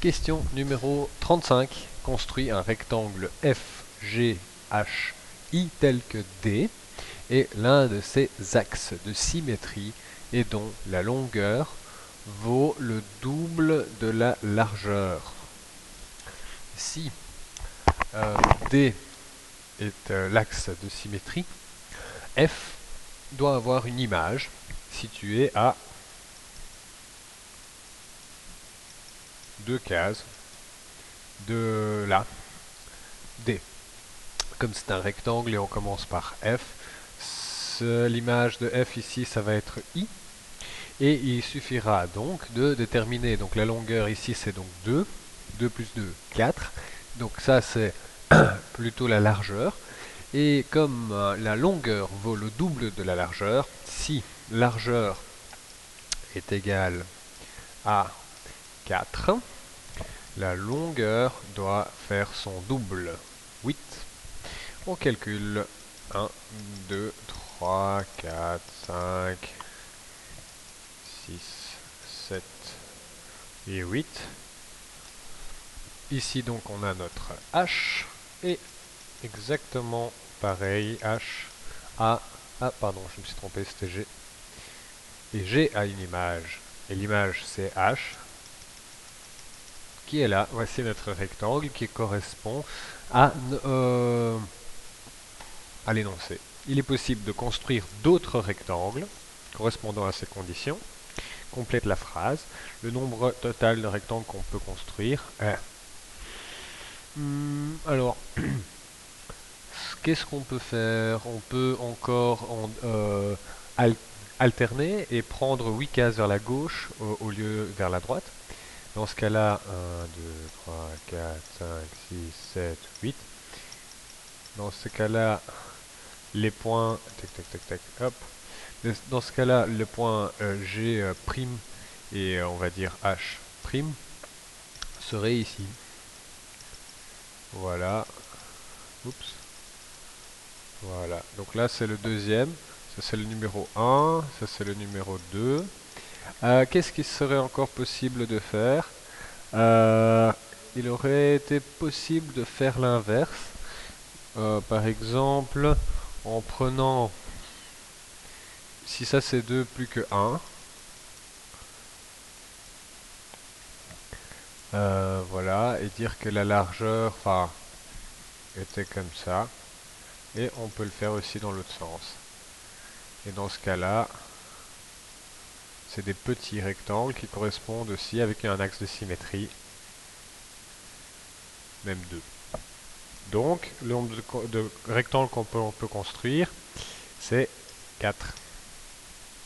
Question numéro 35. Construis un rectangle F, G, H, I tel que D et l'un de ses axes de symétrie et dont la longueur vaut le double de la largeur. Si D est l'axe de symétrie, F doit avoir une image située à 2 cases de là, D. Comme c'est un rectangle et on commence par F, l'image de F ici, ça va être I. Et il suffira donc de déterminer, donc la longueur ici c'est donc 2, 2 plus 2, 4. Donc ça c'est plutôt la largeur. Et comme la longueur vaut le double de la largeur, si largeur est égale à 4, la longueur doit faire son double, 8. On calcule 1, 2, 3, 4, 5, 6, 7 et 8. Ici donc on a notre H et exactement pareil, H a... Ah pardon, je me suis trompé, c'était G. Et G a une image. Et l'image c'est H qui est là. Voici notre rectangle qui correspond à l'énoncé. Il est possible de construire d'autres rectangles correspondant à ces conditions. Complète la phrase. Le nombre total de rectangles qu'on peut construire est... alors, qu'est-ce qu'on peut faire? On peut encore alterner et prendre 8 cases vers la gauche au lieu vers la droite. Dans ce cas-là, 1, 2, 3, 4, 5, 6, 7, 8. Dans ce cas-là, les points... Tac, tac, tac, tac, hop. Dans ce cas-là, le point G' et on va dire H' serait ici. Voilà. Oups. Voilà. Donc là, c'est le deuxième. Ça, c'est le numéro 1. Ça, c'est le numéro 2. Qu'est-ce qu'il serait encore possible de faire? Il aurait été possible de faire l'inverse. Par exemple, en prenant... Si ça, c'est 2 plus que 1. Voilà. Et dire que la largeur... Enfin... était comme ça. Et on peut le faire aussi dans l'autre sens. Et dans ce cas-là, c'est des petits rectangles qui correspondent aussi avec un axe de symétrie, même 2. Donc, le nombre de rectangles qu'on peut construire, c'est 4.